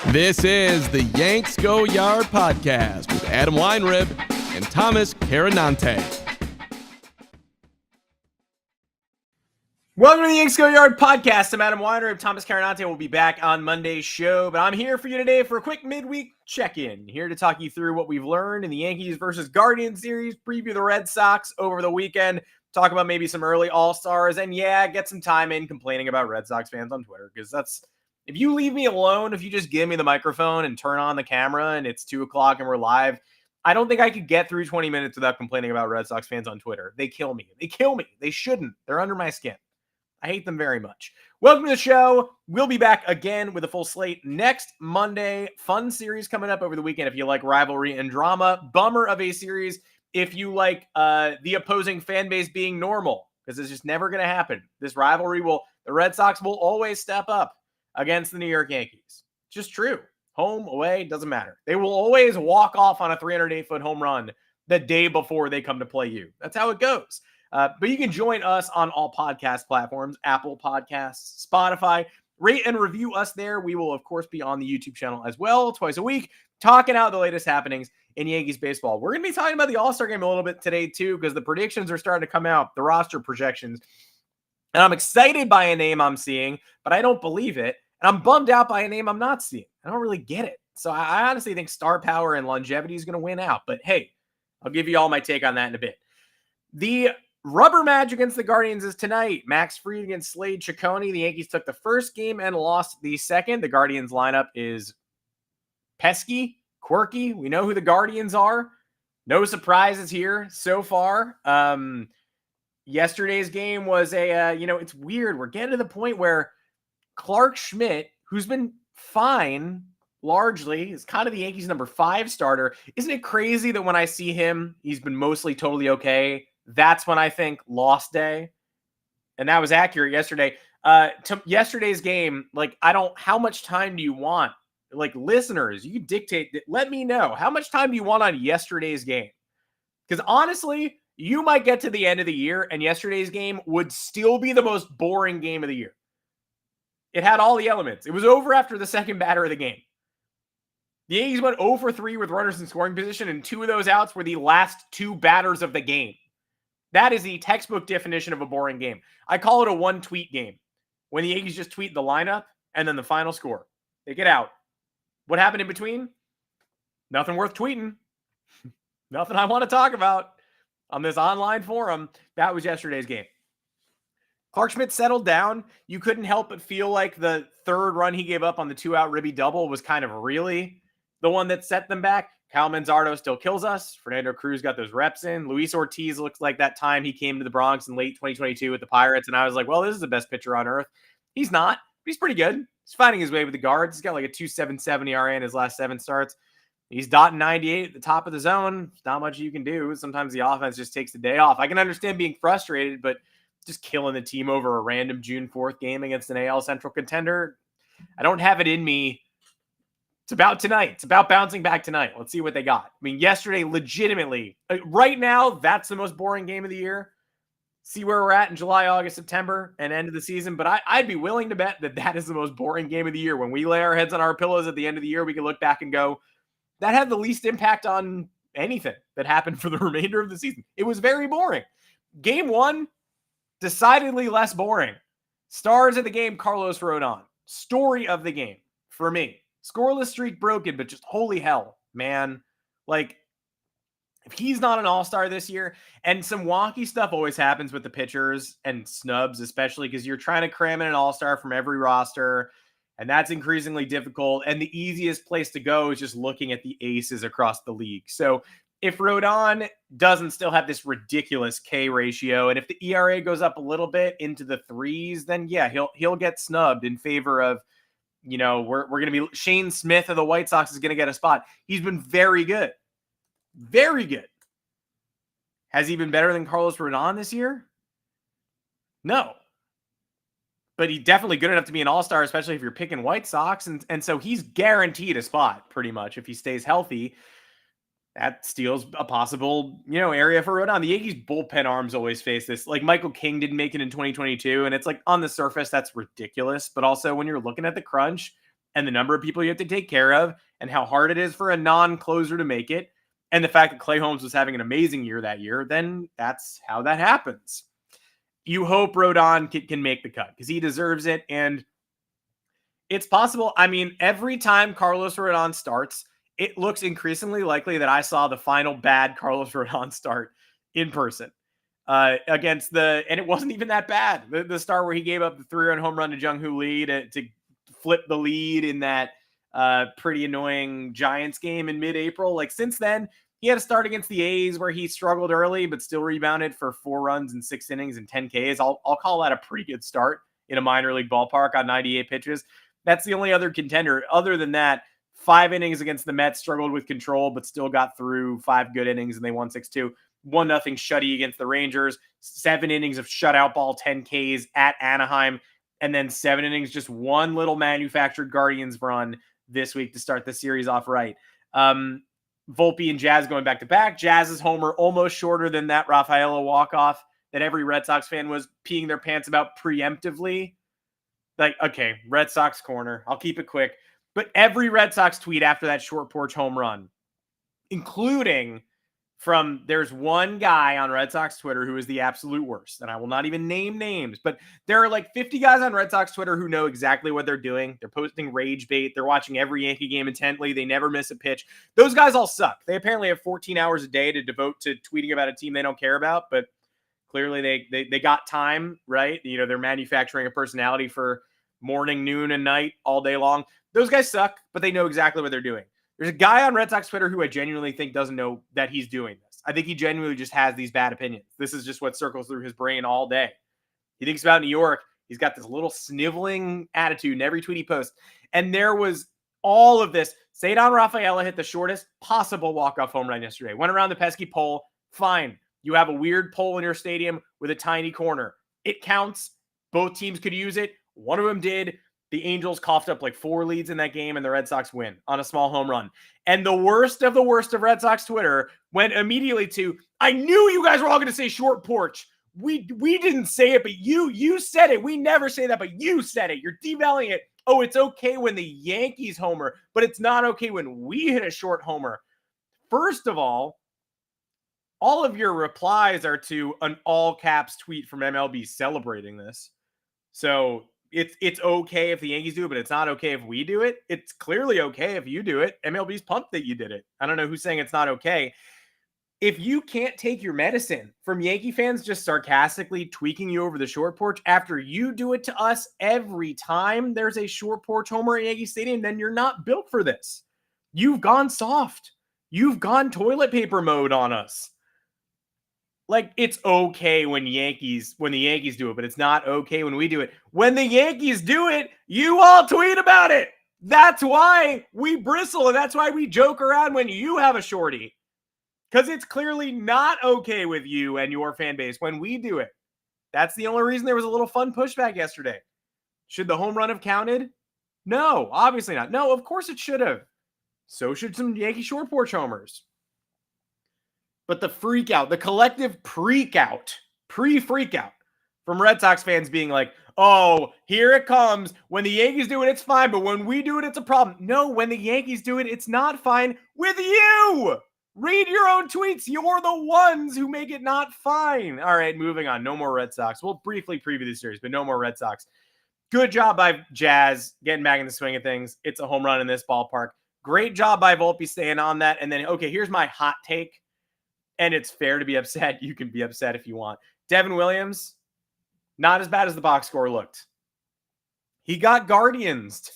This is the Yanks Go Yard podcast with Adam Weinrib and Thomas Carinante. Welcome to the Yanks Go Yard podcast. I'm Adam Weinrib. Thomas Carinante will be back on Monday's show, but I'm here for you today for a quick midweek check-in. Here to talk you through what we've learned in the Yankees versus Guardians series, preview the Red Sox over the weekend, talk about maybe some early All-Stars, and get some time in complaining about Red Sox fans on Twitter, because that's, if you leave me alone, if you just give me the microphone and turn on the camera and it's 2 o'clock and we're live, I don't think I could get through 20 minutes without complaining about Red Sox fans on Twitter. They kill me. They shouldn't. They're under my skin. I hate them very much. Welcome to the show. We'll be back again with a full slate next Monday. Fun series coming up over the weekend if you like rivalry and drama. Bummer of a series if you like the opposing fan base being normal, because it's just never going to happen. This rivalry the Red Sox will always step up against the New York Yankees. Just true. Home, away, doesn't matter. They will always walk off on a 308-foot home run the day before they come to play you. That's how it goes. But you can join us on all podcast platforms, Apple Podcasts, Spotify. Rate and review us there. We will, of course, be on the YouTube channel as well, twice a week, talking out the latest happenings in Yankees baseball. We're going to be talking about the All-Star game a little bit today, too, because the predictions are starting to come out, the roster projections. And I'm excited by a name I'm seeing, but I don't believe it. And I'm bummed out by a name I'm not seeing. I don't really get it. So I honestly think star power and longevity is going to win out. But hey, I'll give you all my take on that in a bit. The rubber match against the Guardians is tonight. Max Fried against Slade Ciccone. The Yankees took the first game and lost the second. The Guardians lineup is pesky, quirky. We know who the Guardians are. No surprises here so far. Yesterday's game was it's weird. We're getting to the point where Clark Schmidt, who's been fine largely, is kind of the Yankees' number 5 starter. Isn't it crazy that when I see him, he's been mostly totally okay? That's when I think lost day. And that was accurate yesterday. To yesterday's game, how much time do you want? Listeners, you dictate that. Let me know. How much time do you want on yesterday's game? Because honestly, you might get to the end of the year and yesterday's game would still be the most boring game of the year. It had all the elements. It was over after the second batter of the game. The Yankees went 0 for 3 with runners in scoring position, and 2 of those outs were the last 2 batters of the game. That is the textbook definition of a boring game. I call it a one-tweet game. When the Yankees just tweet the lineup and then the final score. They get out. What happened in between? Nothing worth tweeting. Nothing I want to talk about on this online forum. That was yesterday's game. Clark Schmidt settled down. You couldn't help but feel like the third run he gave up on the 2-out Ribby double was kind of really the one that set them back. Cal Manzardo still kills us. Fernando Cruz got those reps in. Luis Ortiz looks like that time he came to the Bronx in late 2022 with the Pirates, and I was like, well, this is the best pitcher on earth. He's not, but he's pretty good. He's finding his way with the guards. He's got like a 2.77 ERA in his last 7 starts. He's dotting 98 at the top of the zone. There's not much you can do. Sometimes the offense just takes the day off. I can understand being frustrated, but just killing the team over a random June 4th game against an AL Central contender, I don't have it in me. It's about tonight. It's about bouncing back tonight. Let's see what they got. I mean, yesterday, legitimately, right now, that's the most boring game of the year. See where we're at in July, August, September, and end of the season. But I'd be willing to bet that is the most boring game of the year. When we lay our heads on our pillows at the end of the year, we can look back and go, that had the least impact on anything that happened for the remainder of the season. It was very boring. Game 1, decidedly less boring. Stars of the game, Carlos Rodon. Story of the game for me. Scoreless streak broken, but just holy hell, man. If he's not an all-star this year, and some wonky stuff always happens with the pitchers and snubs, especially because you're trying to cram in an all-star from every roster, and that's increasingly difficult. And the easiest place to go is just looking at the aces across the league. So if Rodon doesn't still have this ridiculous K ratio, and if the ERA goes up a little bit into the 3s, then yeah, he'll get snubbed in favor of, we're going to be Shane Smith of the White Sox is going to get a spot. He's been very good. Very good. Has he been better than Carlos Rodon this year? No. But he's definitely good enough to be an all-star, especially if you're picking White Sox. And so he's guaranteed a spot pretty much if he stays healthy. that steals a possible, area for Rodon. The Yankees bullpen arms always face this. Like Michael King didn't make it in 2022. And it's like on the surface, that's ridiculous. But also when you're looking at the crunch and the number of people you have to take care of and how hard it is for a non-closer to make it, and the fact that Clay Holmes was having an amazing year that year, then that's how that happens. You hope Rodon can make the cut because he deserves it. And it's possible. I mean, every time Carlos Rodon starts, it looks increasingly likely that I saw the final bad Carlos Rodon start in person against and it wasn't even that bad. The start where he gave up the 3-run home run to Jung-Hoo Lee to flip the lead in that pretty annoying Giants game in mid-April. Like since then, he had a start against the A's where he struggled early, but still rebounded for 4 runs in 6 innings and 10 Ks. I'll call that a pretty good start in a minor league ballpark on 98 pitches. That's the only other contender. Other than that, 5 innings against the Mets, struggled with control, but still got through 5 good innings, and they won 6-2. 1-0 shutty against the Rangers, 7 innings of shutout ball, 10 Ks at Anaheim, and then 7 innings, just one little manufactured Guardians run this week to start the series off right. Volpe and Jazz going back-to-back. Jazz's homer almost shorter than that Rafaela walk-off that every Red Sox fan was peeing their pants about preemptively. Like, okay, Red Sox corner. I'll keep it quick. But every Red Sox tweet after that short porch home run, including there's one guy on Red Sox Twitter who is the absolute worst, and I will not even name names, but there are like 50 guys on Red Sox Twitter who know exactly what they're doing. They're posting rage bait. They're watching every Yankee game intently. They never miss a pitch. Those guys all suck. They apparently have 14 hours a day to devote to tweeting about a team they don't care about, but clearly they got time, right? They're manufacturing a personality for morning, noon, and night all day long. Those guys suck, but they know exactly what they're doing. There's a guy on Red Sox Twitter who I genuinely think doesn't know that he's doing this. I think he genuinely just has these bad opinions. This is just what circles through his brain all day. He thinks about New York. He's got this little sniveling attitude in every tweet he posts. And there was all of this. Cedar Rafaela hit the shortest possible walk-off home run yesterday. Went around the pesky pole. Fine. You have a weird pole in your stadium with a tiny corner. It counts. Both teams could use it. One of them did. The Angels coughed up like 4 leads in that game, and the Red Sox win on a small home run. And the worst of Red Sox Twitter went immediately to, I knew you guys were all going to say short porch. We didn't say it, but you said it. We never say that, but you said it. You're devaluing it. Oh, it's okay when the Yankees homer, but it's not okay when we hit a short homer. First of all of your replies are to an all caps tweet from MLB celebrating this. So it's okay if the Yankees do it, but it's not okay if we do it. It's clearly okay if you do it. MLB's pumped that you did it. I don't know who's saying it's not okay. If you can't take your medicine from Yankee fans just sarcastically tweaking you over the short porch after you do it to us every time there's a short porch homer at Yankee Stadium, then you're not built for this. You've gone soft. You've gone toilet paper mode on us. Like, it's okay when the Yankees do it, but it's not okay when we do it. When the Yankees do it, you all tweet about it. That's why we bristle, and that's why we joke around when you have a shorty. Because it's clearly not okay with you and your fan base when we do it. That's the only reason there was a little fun pushback yesterday. Should the home run have counted? No, obviously not. No, of course it should have. So should some Yankee short porch homers. But the freak out, the collective pre-freak out from Red Sox fans being like, oh, here it comes. When the Yankees do it, it's fine. But when we do it, it's a problem. No, when the Yankees do it, it's not fine with you. Read your own tweets. You're the ones who make it not fine. All right, moving on. No more Red Sox. We'll briefly preview the series, but no more Red Sox. Good job by Jazz getting back in the swing of things. It's a home run in this ballpark. Great job by Volpe staying on that. And then, okay, here's my hot take. And it's fair to be upset. You can be upset if you want. Devin Williams, not as bad as the box score looked. He got guardiansed.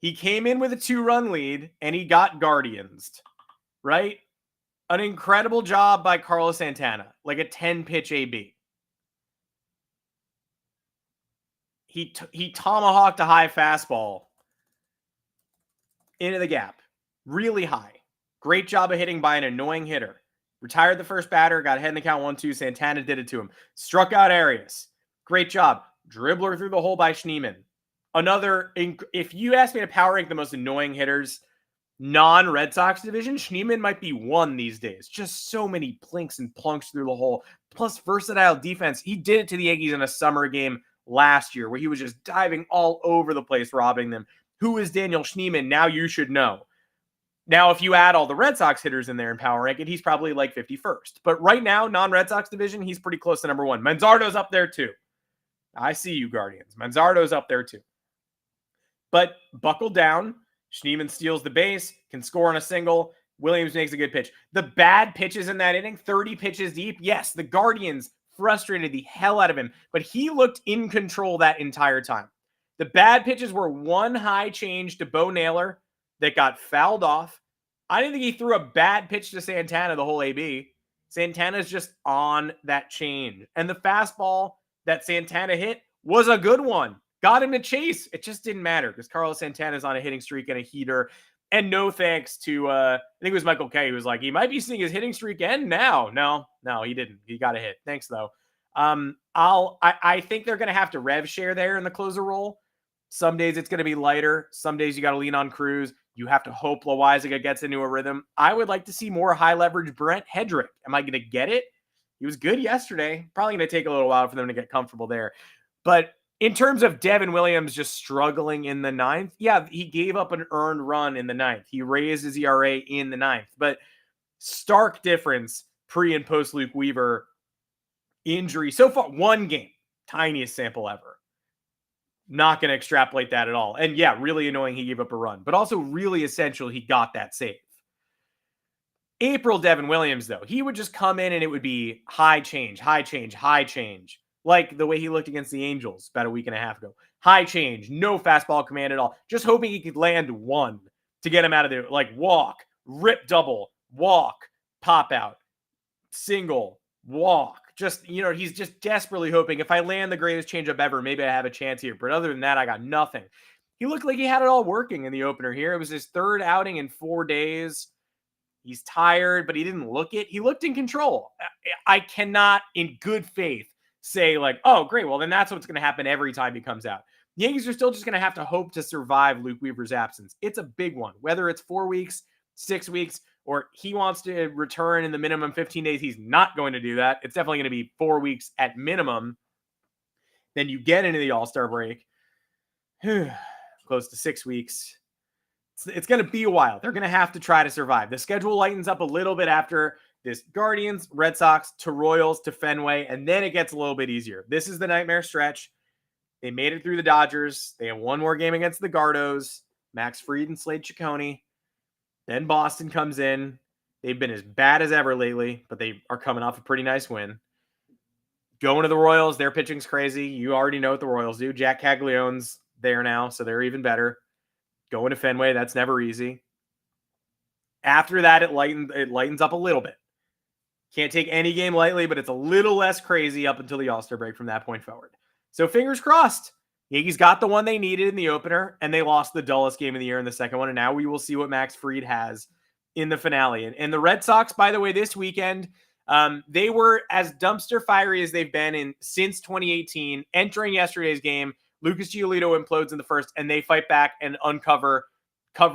He came in with a 2-run lead, and he got guardiansed, right? An incredible job by Carlos Santana, like a 10-pitch AB. He tomahawked a high fastball into the gap, really high. Great job of hitting by an annoying hitter. Retired the first batter, got ahead in the count 1-2. Santana did it to him. Struck out Arias. Great job. Dribbler through the hole by Schneemann. If you ask me to power rank the most annoying hitters non-Red Sox division, Schneemann might be one these days. Just so many plinks and plunks through the hole. Plus versatile defense. He did it to the Yankees in a summer game last year where he was just diving all over the place, robbing them. Who is Daniel Schneemann? Now you should know. Now, if you add all the Red Sox hitters in there in power ranking, he's probably like 51st. But right now, non-Red Sox division, he's pretty close to number one. Manzardo's up there too. I see you, Guardians. Manzardo's up there too. But buckle down. Schneemann steals the base, can score on a single. Williams makes a good pitch. The bad pitches in that inning, 30 pitches deep. Yes, the Guardians frustrated the hell out of him, but he looked in control that entire time. The bad pitches were one high change to Bo Naylor that got fouled off. I didn't think he threw a bad pitch to Santana the whole AB. Santana's just on that change. And the fastball that Santana hit was a good one. Got him to chase. It just didn't matter because Carlos Santana's on a hitting streak and a heater. And no thanks to, I think it was Michael Kay who was like, he might be seeing his hitting streak end now. No, he didn't. He got a hit. Thanks, though. I think they're going to have to rev share there in the closer role. Some days it's going to be lighter. Some days you got to lean on Cruz. You have to hope Loaizaga gets into a rhythm. I would like to see more high leverage Brent Hedrick. Am I going to get it? He was good yesterday. Probably going to take a little while for them to get comfortable there. But in terms of Devin Williams just struggling in the ninth, yeah, he gave up an earned run in the ninth. He raised his ERA in the ninth. But stark difference pre and post Luke Weaver injury. So far, one game. Tiniest sample ever. Not going to extrapolate that at all. And yeah, really annoying he gave up a run. But also really essential he got that save. April Devin Williams, though, he would just come in and it would be high change, high change, high change. Like the way he looked against the Angels about a week and a half ago. High change, no fastball command at all. Just hoping he could land one to get him out of there. Like walk, rip double, walk, pop out, single, walk. Just, he's just desperately hoping if I land the greatest changeup ever, maybe I have a chance here. But other than that, I got nothing. He looked like he had it all working in the opener here. It was his third outing in 4 days. He's tired, but he didn't look it. He looked in control. I cannot, in good faith, say like, oh, great. Well, then that's what's going to happen every time he comes out. The Yankees are still just going to have to hope to survive Luke Weaver's absence. It's a big one, whether it's 4 weeks, 6 weeks, or he wants to return in the minimum 15 days. He's not going to do that. It's definitely going to be 4 weeks at minimum. Then you get into the All-Star break. Close to 6 weeks. It's going to be a while. They're going to have to try to survive. The schedule lightens up a little bit after this Guardians, Red Sox, to Royals, to Fenway, and then it gets a little bit easier. This is the nightmare stretch. They made it through the Dodgers. They have one more game against the Gardos, Max Fried and Slade Ciccone. Then Boston comes in. They've been as bad as ever lately, but they are coming off a pretty nice win. Going to the Royals, their pitching's crazy. You already know what the Royals do. Jack Caglione's there now, so they're even better. Going to Fenway, that's never easy. After that, it lightens up a little bit. Can't take any game lightly, but it's a little less crazy up until the All-Star break from that point forward. So fingers crossed. Yankees got the one they needed in the opener, and they lost the dullest game of the year in the second one. And now we will see what Max Fried has in the finale. And the Red Sox, by the way, this weekend, they were as dumpster fiery as they've been since 2018. Entering yesterday's game, Lucas Giolito implodes in the first, and they fight back and cover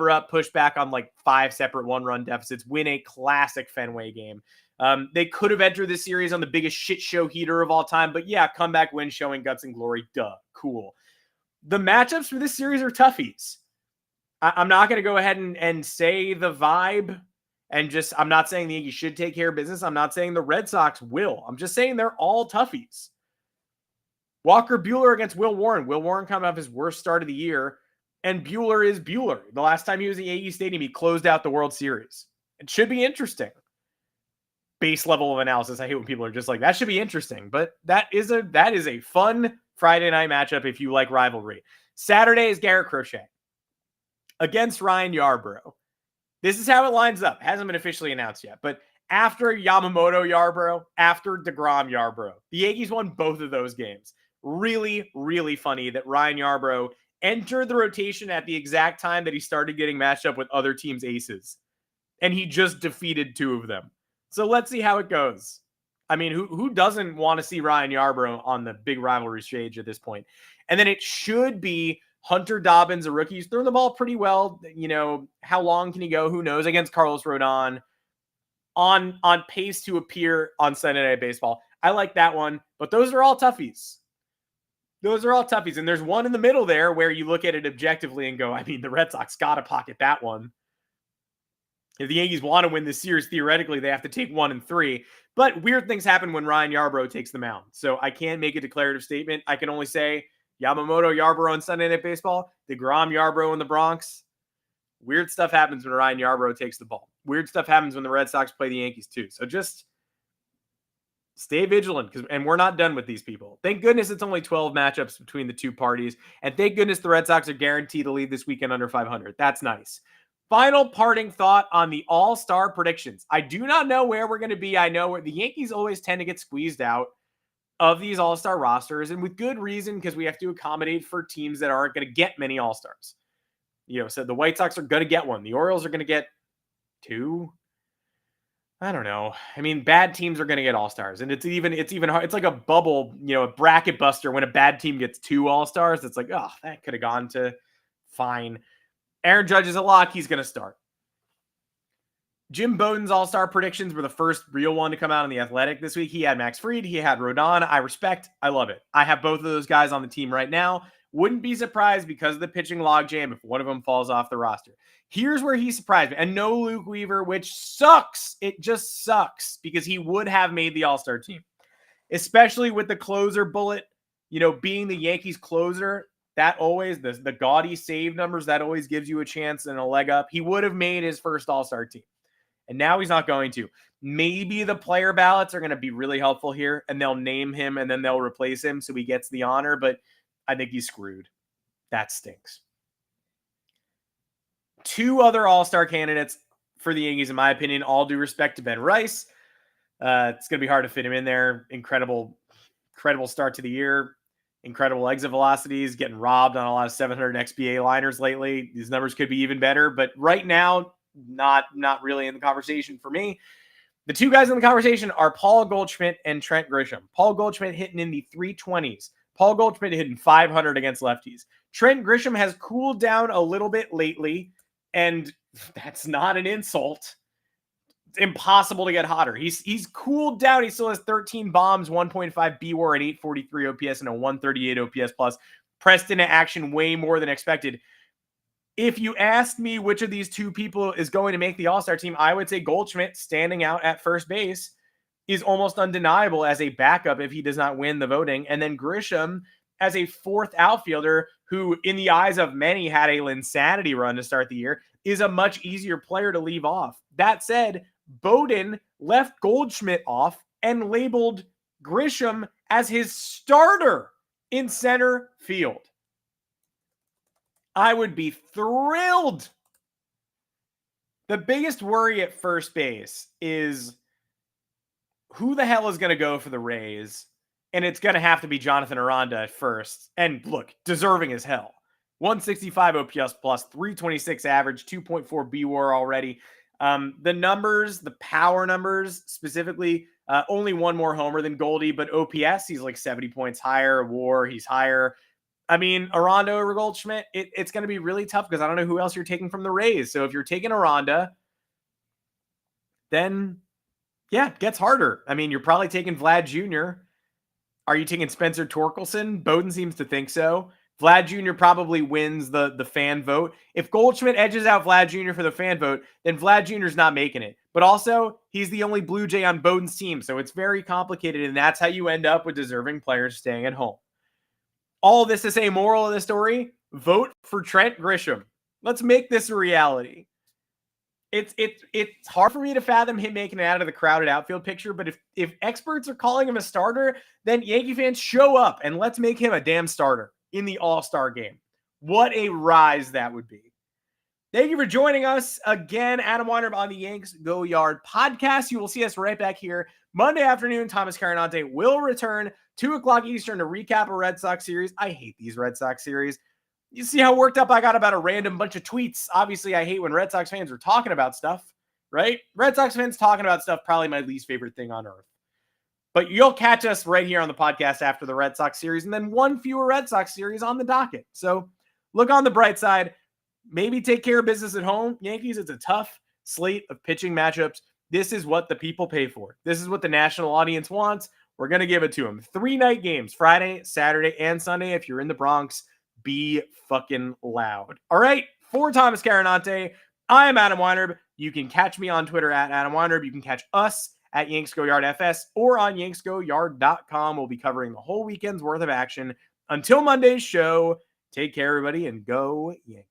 up, push back on like 5 separate one-run deficits, win a classic Fenway game. They could have entered this series on the biggest shit show heater of all time, but yeah, comeback win, showing guts and glory. Duh, cool. The matchups for this series are toughies. I'm not going to go ahead and say the vibe and I'm not saying the Yankees should take care of business. I'm not saying the Red Sox will. I'm just saying they're all toughies. Walker Buehler against Will Warren. Will Warren coming off his worst start of the year, and Buehler is Buehler. The last time he was at Yankee Stadium, he closed out the World Series. It should be interesting. Base level of analysis. I hate when people are just like, that should be interesting. But that is a fun Friday night matchup if you like rivalry. Saturday is Garrett Crochet against Ryan Yarbrough. This is how it lines up. It hasn't been officially announced yet. But after Yamamoto Yarbrough, after DeGrom Yarbrough, the Yankees won both of those games. Really, really funny that Ryan Yarbrough entered the rotation at the exact time that he started getting matched up with other teams' aces. And he just defeated 2 of them. So let's see how it goes. I mean, who doesn't want to see Ryan Yarbrough on the big rivalry stage at this point? And then it should be Hunter Dobbins, a rookie, he's throwing the ball pretty well. You know, how long can he go? Who knows? Against Carlos Rodon, on pace to appear on Sunday Night Baseball. I like that one, but those are all toughies. Those are all toughies. And there's one in the middle there where you look at it objectively and go, I mean, the Red Sox got to pocket that one. If the Yankees want to win this series, theoretically, they have to take 1 and 3. But weird things happen when Ryan Yarbrough takes the mound. So I can't make a declarative statement. I can only say Yamamoto Yarbrough on Sunday Night Baseball, DeGrom Yarbrough in the Bronx. Weird stuff happens when Ryan Yarbrough takes the ball. Weird stuff happens when the Red Sox play the Yankees too. So just stay vigilant, and we're not done with these people. Thank goodness it's only 12 matchups between the two parties. And thank goodness the Red Sox are guaranteed to lead this weekend under 500. That's nice. Final parting thought on the All-Star predictions. I do not know where we're going to be. I know where the Yankees always tend to get squeezed out of these All-Star rosters, and with good reason, because we have to accommodate for teams that aren't going to get many All-Stars. You know, so the White Sox are going to get one. The Orioles are going to get 2. I don't know. I mean, bad teams are going to get All-Stars, and it's even hard. It's like a bubble, you know, a bracket buster when a bad team gets 2 All-Stars. It's like, oh, that could have gone to fine. Aaron Judge is a lock. He's going to start. Jim Bowden's All-Star predictions were the first real one to come out on The Athletic this week. He had Max Fried. He had Rodon. I respect. I love it. I have both of those guys on the team right now. Wouldn't be surprised because of the pitching logjam if one of them falls off the roster. Here's where he surprised me. And no Luke Weaver, which sucks. It just sucks because he would have made the All-Star team, especially with the closer bullet, you know, being the Yankees closer. That always, the gaudy save numbers, that always gives you a chance and a leg up. He would have made his first All-Star team. And now he's not going to. Maybe the player ballots are going to be really helpful here, and they'll name him, and then they'll replace him so he gets the honor, but I think he's screwed. That stinks. 2 other All-Star candidates for the Yankees, in my opinion, all due respect to Ben Rice. It's going to be hard to fit him in there. Incredible start to the year. Incredible exit velocities, getting robbed on a lot of 700 XBA liners lately. These numbers could be even better, but right now, not really in the conversation for me. The 2 guys in the conversation are Paul Goldschmidt and Trent Grisham. Paul Goldschmidt hitting in the 320s. Paul Goldschmidt hitting 500 against lefties. Trent Grisham has cooled down a little bit lately, and that's not an insult. It's impossible to get hotter. He's cooled down. He still has 13 bombs, 1.5 BWAR, and 843 OPS, and a 138 OPS plus. Pressed into action way more than expected. If you asked me which of these 2 people is going to make the All-Star team, I would say Goldschmidt standing out at first base is almost undeniable as a backup if he does not win the voting. And then Grisham as a 4th outfielder who, in the eyes of many, had a Linsanity run to start the year, is a much easier player to leave off. That said, Bowden left Goldschmidt off and labeled Grisham as his starter in center field. I would be thrilled. The biggest worry at first base is who the hell is going to go for the Rays? And it's going to have to be Jonathan Aranda at first. And look, deserving as hell. 165 OPS plus, 326 average, 2.4 BWAR already. The numbers, the power numbers specifically, only 1 more homer than Goldie, but OPS, he's like 70 points higher. WAR, he's higher. I mean, Aranda over Goldschmidt, it's going to be really tough because I don't know who else you're taking from the Rays. So if you're taking Aranda, then yeah, it gets harder. I mean, you're probably taking Vlad Jr. Are you taking Spencer Torkelson? Bowden seems to think so. Vlad Jr. probably wins the fan vote. If Goldschmidt edges out Vlad Jr. for the fan vote, then Vlad Jr. is not making it. But also, he's the only Blue Jay on Bowden's team, so it's very complicated, and that's how you end up with deserving players staying at home. All this to say, moral of the story, vote for Trent Grisham. Let's make this a reality. It's hard for me to fathom him making it out of the crowded outfield picture, but if experts are calling him a starter, then Yankee fans show up and let's make him a damn starter in the All-Star game. What a rise that would be. Thank you for joining us again. Adam Weinrib on the Yanks Go Yard podcast. You will see us right back here Monday afternoon. Thomas Carinante will return 2:00 Eastern to recap a Red Sox series. I hate these Red Sox series. You see how worked up I got about a random bunch of tweets. Obviously, I hate when Red Sox fans are talking about stuff, right? Red Sox fans talking about stuff, probably my least favorite thing on earth. But you'll catch us right here on the podcast after the Red Sox series, and then one fewer Red Sox series on the docket. So look on the bright side. Maybe take care of business at home. Yankees, it's a tough slate of pitching matchups. This is what the people pay for. This is what the national audience wants. We're going to give it to them. 3-night games, Friday, Saturday, and Sunday. If you're in the Bronx, be fucking loud. All right, for Thomas Carinante, I am Adam Weinrib. You can catch me on Twitter at Adam Weinrib. You can catch us at Yanks Go Yard FS or on yanksgoyard.com. We'll be covering the whole weekend's worth of action. Until Monday's show, take care, everybody, and go Yankees.